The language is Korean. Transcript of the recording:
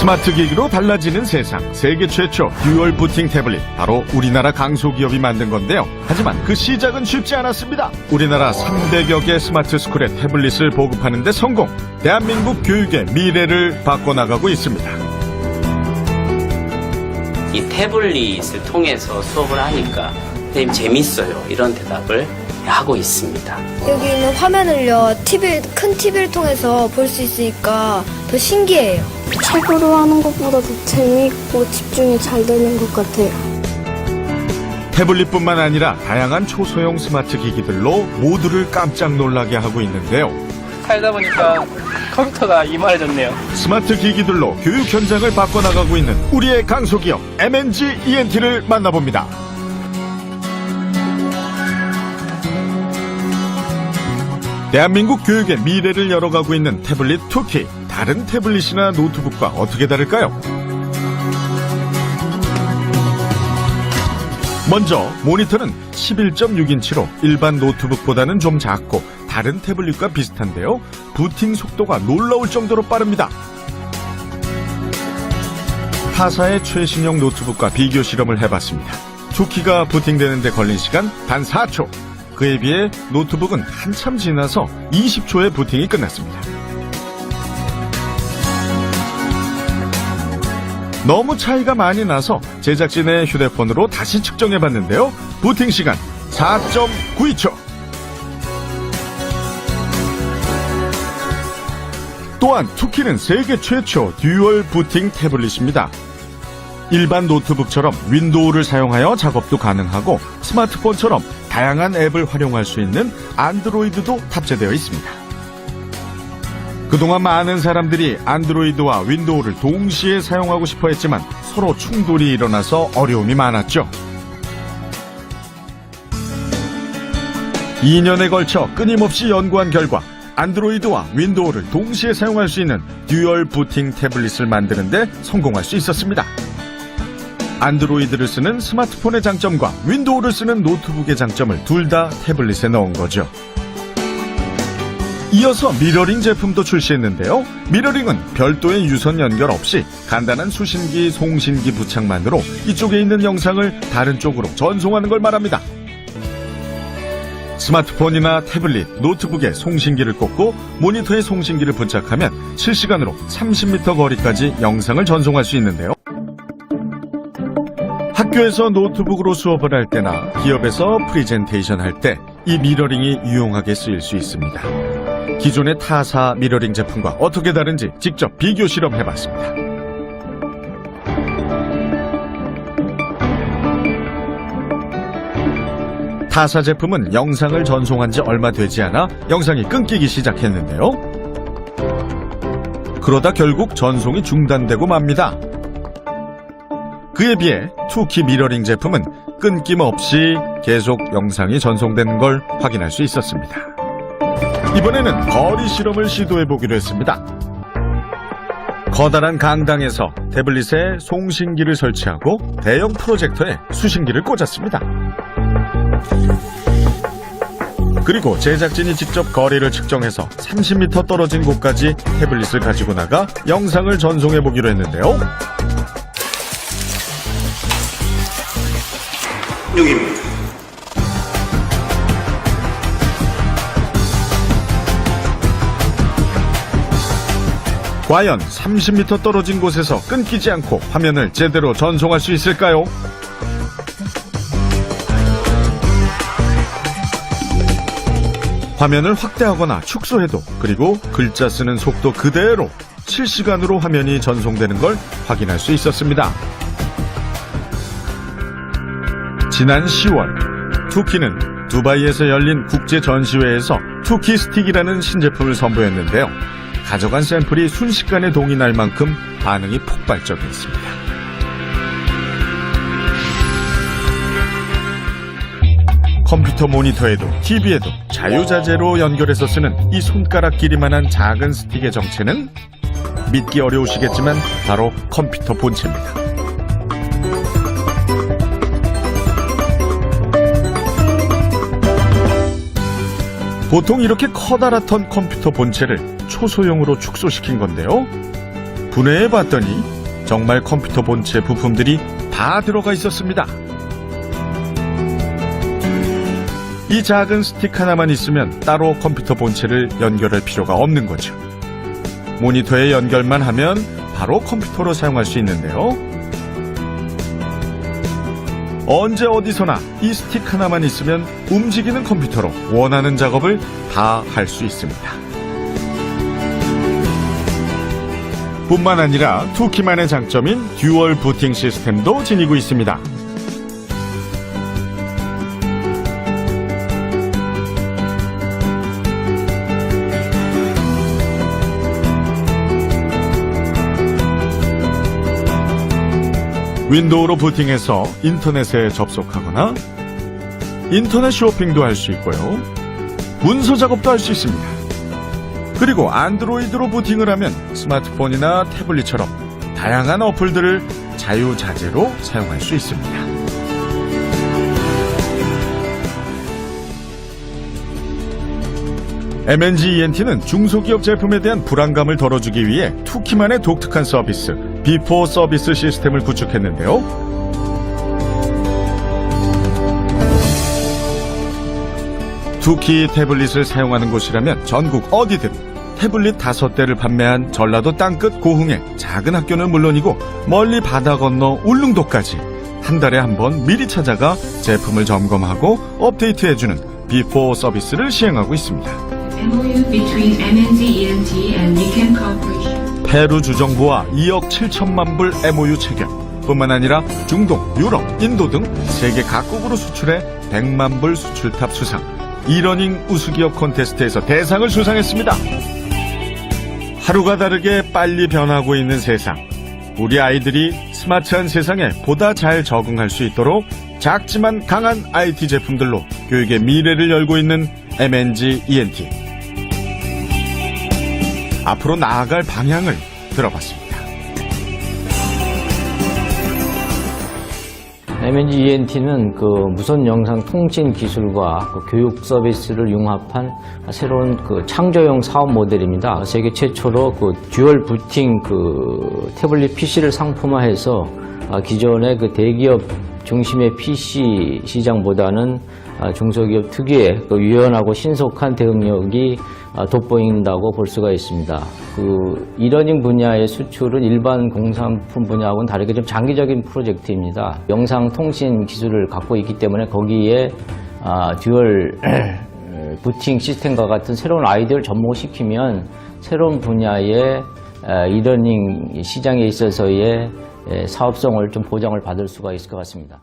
스마트 기기로 달라지는 세상, 세계 최초 듀얼 부팅 태블릿, 바로 우리나라 강소기업이 만든 건데요. 하지만 그 시작은 쉽지 않았습니다. 우리나라 300여 개 스마트 스쿨에 태블릿을 보급하는 데 성공, 대한민국 교육의 미래를 바꿔나가고 있습니다. 이 태블릿을 통해서 수업을 하니까 선생님 재밌어요, 이런 대답을 하고 있습니다. 여기 있는 화면을요, 큰 TV를 통해서 볼 수 있으니까 더 신기해요. 책으로 하는 것보다 더 재미있고 집중이 잘 되는 것 같아요. 태블릿뿐만 아니라 다양한 초소형 스마트 기기들로 모두를 깜짝 놀라게 하고 있는데요. 살다 보니까 컴퓨터가 이만해졌네요. 스마트 기기들로 교육 현장을 바꿔나가고 있는 우리의 강소기업 MNG ENT를 만나봅니다. 대한민국 교육의 미래를 열어가고 있는 태블릿 투키. 다른 태블릿이나 노트북과 어떻게 다를까요? 먼저 모니터는 11.6인치로 일반 노트북보다는 좀 작고 다른 태블릿과 비슷한데요. 부팅 속도가 놀라울 정도로 빠릅니다. 타사의 최신형 노트북과 비교 실험을 해봤습니다. 투키가 부팅되는 데 걸린 시간 단 4초. 그에 비해 노트북은 한참 지나서 20초에 부팅이 끝났습니다. 너무 차이가 많이 나서 제작진의 휴대폰으로 다시 측정해봤는데요. 부팅 시간 4.92초. 또한 투키는 세계 최초 듀얼 부팅 태블릿입니다. 일반 노트북처럼 윈도우를 사용하여 작업도 가능하고 스마트폰처럼 다양한 앱을 활용할 수 있는 안드로이드도 탑재되어 있습니다. 그동안 많은 사람들이 안드로이드와 윈도우를 동시에 사용하고 싶어 했지만 서로 충돌이 일어나서 어려움이 많았죠. 2년에 걸쳐 끊임없이 연구한 결과 안드로이드와 윈도우를 동시에 사용할 수 있는 듀얼 부팅 태블릿을 만드는데 성공할 수 있었습니다. 안드로이드를 쓰는 스마트폰의 장점과 윈도우를 쓰는 노트북의 장점을 둘 다 태블릿에 넣은 거죠. 이어서 미러링 제품도 출시했는데요. 미러링은 별도의 유선 연결 없이 간단한 수신기, 송신기 부착만으로 이쪽에 있는 영상을 다른 쪽으로 전송하는 걸 말합니다. 스마트폰이나 태블릿, 노트북에 송신기를 꽂고 모니터에 송신기를 부착하면 실시간으로 30m 거리까지 영상을 전송할 수 있는데요. 학교에서 노트북으로 수업을 할 때나 기업에서 프리젠테이션 할 때 이 미러링이 유용하게 쓰일 수 있습니다. 기존의 타사 미러링 제품과 어떻게 다른지 직접 비교 실험해봤습니다. 타사 제품은 영상을 전송한 지 얼마 되지 않아 영상이 끊기기 시작했는데요. 그러다 결국 전송이 중단되고 맙니다. 그에 비해 투키 미러링 제품은 끊김없이 계속 영상이 전송되는 걸 확인할 수 있었습니다. 이번에는 거리 실험을 시도해보기로 했습니다. 커다란 강당에서 태블릿에 송신기를 설치하고 대형 프로젝터에 수신기를 꽂았습니다. 그리고 제작진이 직접 거리를 측정해서 30m 떨어진 곳까지 태블릿을 가지고 나가 영상을 전송해보기로 했는데요. 여기입니다. 과연 30m 떨어진 곳에서 끊기지 않고 화면을 제대로 전송할 수 있을까요? 화면을 확대하거나 축소해도, 그리고 글자 쓰는 속도 그대로 실시간으로 화면이 전송되는 걸 확인할 수 있었습니다. 지난 10월 투키는 두바이에서 열린 국제전시회에서 투키 스틱이라는 신제품을 선보였는데요. 가져간 샘플이 순식간에 동이 날 만큼 반응이 폭발적이었습니다. 컴퓨터 모니터에도 TV에도 자유자재로 연결해서 쓰는 이 손가락 길이만한 작은 스틱의 정체는 믿기 어려우시겠지만 바로 컴퓨터 본체입니다. 보통 이렇게 커다랗던 컴퓨터 본체를 초소형으로 축소시킨 건데요. 분해해봤더니 정말 컴퓨터 본체 부품들이 다 들어가 있었습니다. 이 작은 스틱 하나만 있으면 따로 컴퓨터 본체를 연결할 필요가 없는 거죠. 모니터에 연결만 하면 바로 컴퓨터로 사용할 수 있는데요. 언제 어디서나 이 스틱 하나만 있으면 움직이는 컴퓨터로 원하는 작업을 다 할 수 있습니다. 뿐만 아니라 투키만의 장점인 듀얼 부팅 시스템도 지니고 있습니다. 윈도우로 부팅해서 인터넷에 접속하거나 인터넷 쇼핑도 할 수 있고요. 문서 작업도 할 수 있습니다. 그리고 안드로이드로 부팅을 하면 스마트폰이나 태블릿처럼 다양한 어플들을 자유자재로 사용할 수 있습니다. MNG ENT는 중소기업 제품에 대한 불안감을 덜어주기 위해 투키만의 독특한 서비스, 비포 서비스 시스템을 구축했는데요. 투키 태블릿을 사용하는 곳이라면 전국 어디든 태블릿 5대를 판매한 전라도 땅끝 고흥의 작은 학교는 물론이고 멀리 바다 건너 울릉도까지 한 달에 한 번 미리 찾아가 제품을 점검하고 업데이트해주는 비포 서비스를 시행하고 있습니다. MOU between MNG ENT and Niken Corporation. 페루 주정부와 2억 7천만 불 MOU 체결. 뿐만 아니라 중동, 유럽, 인도 등 세계 각국으로 수출해 100만 불 수출탑 수상. 이러닝 우수기업 콘테스트에서 대상을 수상했습니다. 하루가 다르게 빨리 변하고 있는 세상. 우리 아이들이 스마트한 세상에 보다 잘 적응할 수 있도록 작지만 강한 IT 제품들로 교육의 미래를 열고 있는 MNG ENT. 앞으로 나아갈 방향을 들어봤습니다. MNG ENT는 그 무선 영상 통신 기술과 그 교육 서비스를 융합한 새로운 그 창조형 사업 모델입니다. 세계 최초로 그 듀얼 부팅 그 태블릿 PC를 상품화해서 기존의 그 대기업 중심의 PC 시장보다는 중소기업 특유의 그 유연하고 신속한 대응력이 돋보인다고 볼 수가 있습니다. 그 이러닝 분야의 수출은 일반 공산품 분야하고는 다르게 좀 장기적인 프로젝트입니다. 영상 통신 기술을 갖고 있기 때문에 거기에 듀얼 부팅 시스템과 같은 새로운 아이디어를 접목시키면 새로운 분야의 이러닝 시장에 있어서의 사업성을 좀 보장을 받을 수가 있을 것 같습니다.